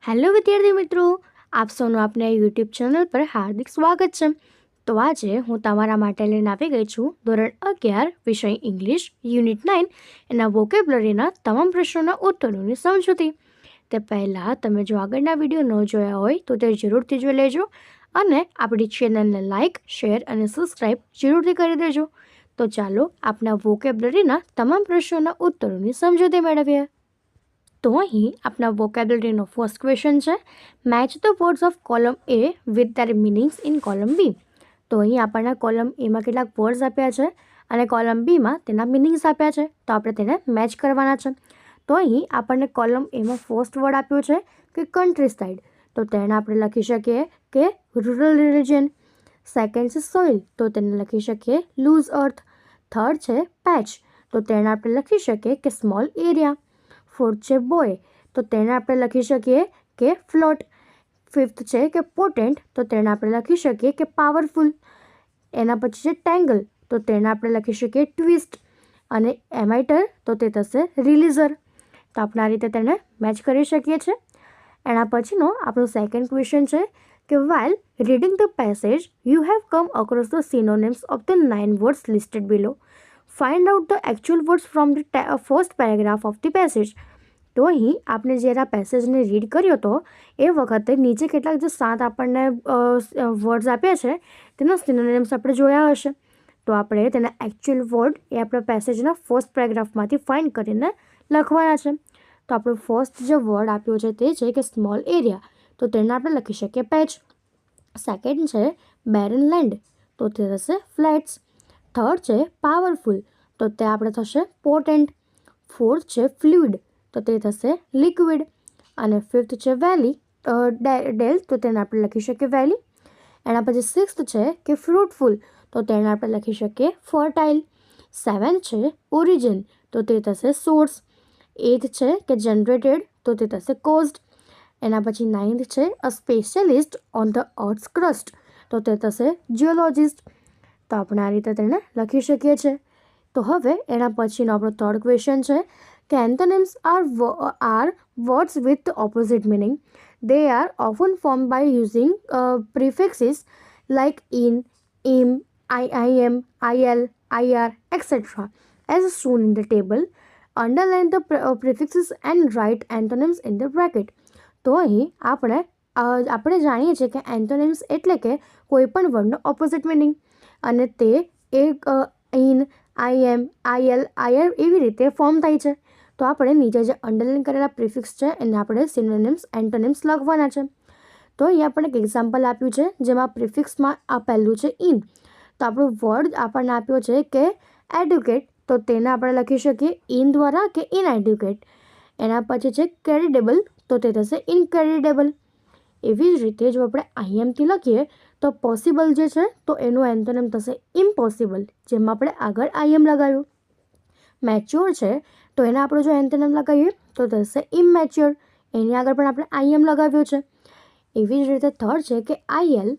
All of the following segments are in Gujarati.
હેલો વિદ્યાર્થી મિત્રો, આપ સૌનું આપને યુટ્યુબ ચેનલ પર હાર્દિક સ્વાગત છે. તો આજે હું તમારા માટે લઈને આવી ગઈ છું ધોરણ 11 વિષય ઇંગ્લિશ યુનિટ 9 એના વોકેબ્યુલરીના તમામ પ્રશ્નોના ઉત્તરોની સમજૂતી. તે પહેલાં તમે જો આગળના વિડીયો ન જોયા હોય તો તે જરૂરથી જોઈ લેજો અને આપણી ચેનલને લાઇક, શેર અને સબસ્ક્રાઈબ જરૂરથી કરી દેજો. તો ચાલો આપણા વોકેબ્યુલરીના તમામ પ્રશ્નોના ઉત્તરોની સમજૂતી મેળવીએ. તો અહીં આપણા વોકેબ્યુલરીનો ફર્સ્ટ ક્વેશ્ચન છે, match the words of column A with their meanings in column B. તો અહીં આપણને કોલમ એમાં કેટલાક વર્ડ્સ આપ્યા છે અને કોલમ બીમાં તેના મિનિંગ્સ આપ્યા છે, તો આપણે તેને મેચ કરવાના છે. તો અહીં આપણને કોલમ એમાં ફર્સ્ટ વર્ડ આપ્યો છે કે કન્ટ્રી સાઇડ, તો તેને આપણે લખી શકીએ કે રૂરલ રિજન. સેકન્ડ છે સોઇલ, તો તેને લખી શકીએ લૂઝ અર્થ. થર્ડ છે પેચ, તો તેને આપણે લખી શકીએ કે સ્મોલ એરિયા. ફોર્થ છે બોય, તો તેને આપણે લખી શકીએ કે ફ્લોટ. ફિફ્થ છે કે પોટેન્ટ, તો તેને આપણે લખી શકીએ કે પાવરફુલ. એના પછી છે ટેંગલ, તો તેને આપણે લખી શકીએ ટ્વિસ્ટ. અને એમાઇટર, તો તે થશે રિલીઝર. તો આપણે આ રીતે તેને મેચ કરી શકીએ છીએ. એના પછીનો આપણો સેકન્ડ ક્વેશ્ચન છે કે while reading the passage you have come across the synonyms of the 9 words listed below. Find out the actual words from the first paragraph of the passage. તો અહીં આપણે જ્યારે આ પેસેજને રીડ કર્યો હતો એ વખતે નીચે કેટલાક જે 7 આપણને વર્ડ્સ આપ્યા છે તેના સિનોનિમ્સ આપણે જોયા હશે. તો આપણે તેના એકચ્યુઅલ વર્ડ એ આપણા પેસેજના ફર્સ્ટ પેરેગ્રાફમાંથી ફાઇન્ડ કરીને લખવાના છે. તો આપણો ફર્સ્ટ જે વર્ડ આપ્યો છે તે છે કે સ્મોલ એરિયા, તો તેને આપણે લખી શકીએ પેચ. સેકન્ડ છે બેરન લેન્ડ, તો તે થશે ફ્લેટ્સ. થર્ડ છે પાવરફુલ, તો તે આપણે થશે પોટેન્ટ. ફોર્થ છે ફ્લુઇડ, તો તે થશે લિક્વિડ. અને ફિફ્થ છે વેલી ડેલ, તો તેને આપણે લખી શકીએ વેલી. એના પછી સિક્સ્થ છે કે ફ્રૂટફુલ, તો તેને આપણે લખી શકીએ ફર્ટાઇલ. સેવન્થ છે ઓરિજિન, તો તે થશે સોર્સ. એઇથ છે કે જનરેટેડ, તો તે થશે કોઝડ. એના પછી નાઇન્થ છે અ સ્પેશિયલિસ્ટ ઓન ધ અર્થ્સ ક્રસ્ટ, તો તે થશે જિયોલોજિસ્ટ. તો આપણે આ રીતે તેને લખી શકીએ છીએ. તો હવે એના પછીનો આપણો થર્ડ ક્વેશ્ચન છે કે એન્થોનિમ્સ are words with opposite meaning. They are often formed by using prefixes like in, im, im, il, ir, etc. as shown in the table. Underline the prefixes and write antonyms in the bracket. તો અહીં આપણે જાણીએ છીએ કે એન્થોનિમ્સ એટલે કે કોઈ પણ વર્ડનો ઓપોઝિટ મિનિંગ, અને તે એક ઇન, આઈએમ, આઈએલ, આઈઆર એવી રીતે ફોર્મ થાય છે. તો આપણે નીચે જે અંડરલાઇન કરેલા પ્રિફિક્સ છે એને આપણે સિનોનિમ્સ એન્ટોનિમ્સ લખવાના છે. તો અહીંયા આપણે એક એક્ઝામ્પલ આપ્યું છે જેમાં પ્રિફિક્સમાં આ પહેલું છે ઇન, તો આપણો વર્ડ આપણને આપ્યો છે કે એડ્યુકેટ, તો તેને આપણે લખી શકીએ ઇન દ્વારા કે ઇન એડ્યુકેટ. એના પછી છે કેરીડેબલ, તો તે થશે ઇનકેરીડેબલ. એવી જ રીતે જો આપણે આઈએમથી લખીએ તો પોસિબલ જે છે તો એનું એન્થોનિમ થશે ઇમ્પોસિબલ, જેમાં આપણે આગળ આઈએમ લગાવ્યું. મેચ્યોર છે તો એને આપણે જો એન્થોનિમ લગાવીએ તો થશે ઇમમેચ્યોર, એની આગળ પણ આપણે આઈએમ લગાવ્યો છે. એવી જ રીતે થર્ડ છે કે આઈએલ,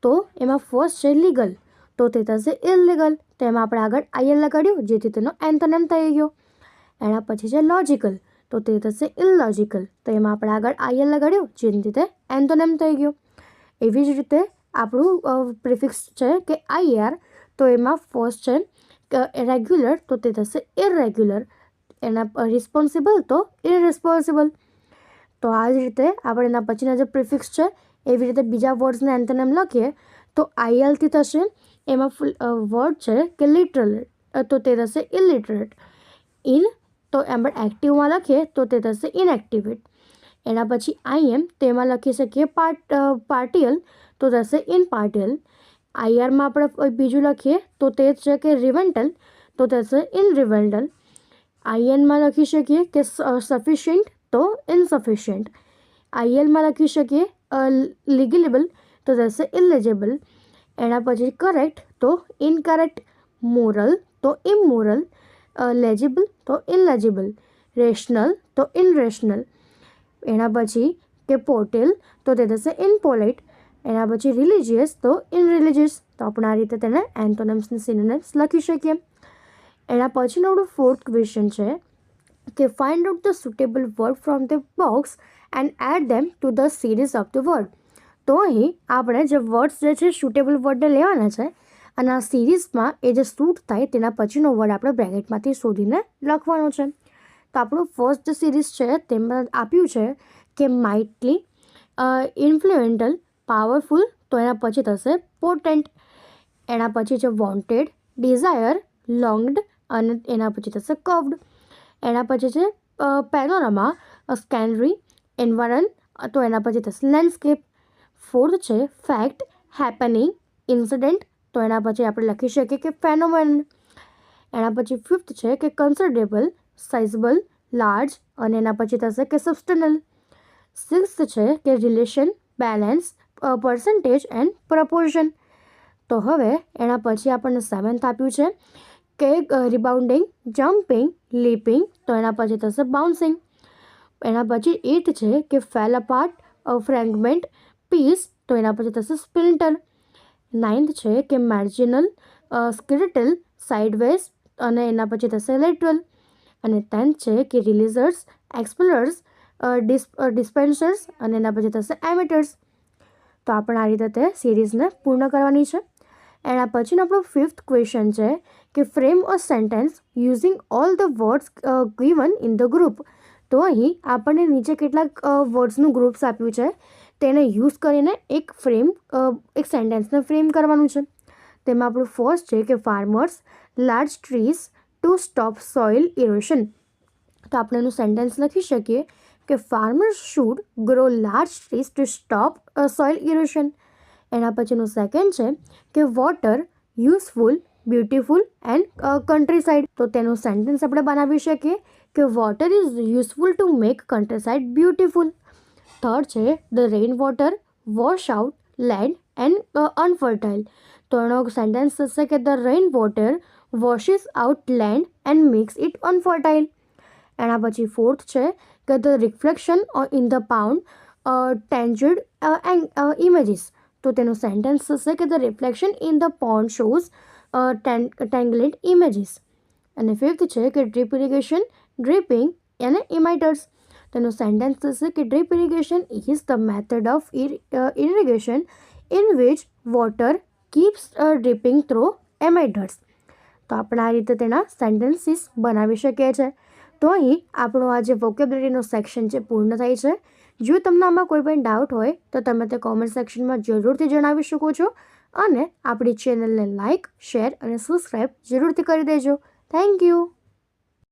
તો એમાં ફર્સ્ટ છે લીગલ, તો તે થશે ઇલલીગલ, તો એમાં આપણે આગળ આઈએલ લગાડ્યું જેથી તેનો એન્થોનિમ થઈ ગયો. એના પછી છે લોજિકલ, તો તે થશે ઇલોજિકલ, તો એમાં આપણે આગળ આઈએલ લગાડ્યું જેથી તે એન્થોનિમ થઈ ગયો. એવી જ રીતે આપણું પ્રિફિક્સ છે કે આઈઆર, તો એમાં ફર્સ્ટ છે રેગ્યુલર, તો તે થશે ઇરરેગ્યુલર. એના રિસ્પોન્સિબલ તો ઇરરિસ્પોન્સિબલ. તો આ જ રીતે આપણે એના પછીના જે પ્રિફિક્સ છે એવી રીતે બીજા વર્ડ્સને એન્થોનિમ લખીએ તો આઈએલથી થશે એમાં વર્ડ છે કે લિટરલ, તો તે થશે ઇલિટરેટ. ઇન, તો એમાં એક્ટિવમાં લખીએ તો તે થશે ઇનએક્ટિવેટ. એના પછી આઈએમ, તેમાં લખી શકીએ પાર્ટિયલ, તો થશે ઇનપાર્ટિયલ. આઈઆરમાં આપણે બીજું લખીએ તો તે છે કે રિવેન્ટલ, તો થશે ઇનરિવેન્ટલ. આઈએનમાં લખી શકીએ કે સફિશિયન્ટ, તો ઇનસફિશિયન્ટ. આઈએલમાં લખી શકીએ લીગલેબલ, તો થશે ઇલિજિબલ. એના પછી કરેક્ટ, તો ઇનકરેક્ટ. મોરલ, તો ઇમોરલ. લેજિબલ, તો ઇનલેજિબલ. રેશનલ, તો ઇનરેશનલ. એના પછી કે પોટેલ, તો તે થશે ઇનપોલાઇટ. એના પછી રિલિજિયસ, તો ઇનરિલિજિયસ. તો આપણે આ રીતે તેને એન્થોનિમ્સ અને સિનોનિમ્સ લખી શકીએ. એના પછીનો આપણો ફોર્થ ક્વેશ્ચન છે કે find out the suitable word from the box and add them to the series of the word. તો અહીં આપણે જે વર્ડ્સ જે છે સુટેબલ વર્ડને લેવાના છે અને આ સિરીઝમાં એ જે સૂટ થાય તેના પછીનો વર્ડ આપણે બ્રેકેટમાંથી શોધીને લખવાનો છે. તો આપણું ફર્સ્ટ જે સિરીઝ છે તેમાં આપ્યું છે કે માઇટલી, ઇન્ફ્લુએન્ટલ, પાવરફુલ, તો એના પછી થશે પોટેન્ટ. એના પછી છે વોન્ટેડ, ડિઝાયર, લોંગ્ડ અને એના પછી થશે કર્વ્ડ. એના પછી છે પેનોરામા, સ્કેનરી, એન્વાયરન, તો એના પછી થશે લેન્ડસ્કેપ. ફોર્થ છે ફેક્ટ, હેપનિંગ, ઇન્સિડન્ટ, તો એના પછી આપણે લખી શકીએ કે ફેનોમેન. એના પછી ફિફ્થ છે કે કન્સિડરેબલ, સાઇઝેબલ, લાર્જ અને એના પછી થશે કે સબસ્ટનલ. સિક્સ્થ છે કે relation, balance, percentage and proportion. તો હવે એના પછી આપણને સેવન્થ આપ્યું છે કે રિબાઉન્ડિંગ, જમ્પિંગ, લીપિંગ, તો એના પછી થશે બાઉન્સિંગ. એના પછી એઇથ છે કે ફેલ અપાર્ટ, ફ્રેગમેન્ટ, પીસ, તો એના પછી થશે સ્પ્લિન્ટર. નાઇન્થ છે કે માર્જિનલ, સ્ક્રિટલ, સાઇડવેઝ અને એના પછી થશે લેટરલ. અને 10th છે કે રિલીઝર્સ, એક્સપ્લોરર્સ, ડિસ્પેન્સર્સ અને એના પછી થશે એમિટર્સ. તો આપણે આ રીતે તે સિરીઝને પૂર્ણ કરવાની છે. એના પછીનો આપણો ફિફ્થ ક્વેશ્ચન છે કે frame a sentence using all the words given in the group. તો અહીં આપણને નીચે કેટલાક વર્ડ્સનું ગ્રુપ્સ આપ્યું છે તેને યુઝ કરીને એક સેન્ટેન્સને ફ્રેમ કરવાનું છે. તેમાં આપણું ફર્સ્ટ છે કે farmers large trees to stop soil erosion. તો આપણે એનું સેન્ટેન્સ લખી શકીએ કે farmers should grow large trees to stop soil erosion. એના પછીનું સેકન્ડ છે કે water useful, beautiful and countryside. તો તેનું સેન્ટેન્સ આપણે બનાવી શકીએ કે water is useful to make countryside beautiful. Third છે the rain water wash out land and unfertile. તો એનો સેન્ટેન્સ થશે કે the rain water વોશિસ out land and makes it unfertile. એના પછી ફોર્થ છે કે the reflection in the pound tangled images. તો તેનું સેન્ટેન્સ થશે કે the reflection in the pond shows tangled images. અને ફિફ્થ છે કે ડ્રીપ ઇરિગેશન, ડ્રીપિંગ અને ઇમાઇટર્સ. તેનું સેન્ટેન્સ થશે કે drip irrigation is the method of irrigation in which water keeps dripping through emitters. તો આપણે આ રીતે તેના સેન્ટેન્સીસ બનાવી શકીએ છીએ. તો અહીં આપણો આ જે વોકેબ્યુલરીનો સેક્શન છે પૂર્ણ થાય છે. જો તમને આમાં કોઈ પણ ડાઉટ હોય તો તમે તે કોમેન્ટ સેક્શનમાં જરૂરથી જણાવી શકો છો અને આપણી ચેનલને લાઇક, શેર અને સબસ્ક્રાઈબ જરૂરથી કરી દેજો. Thank you.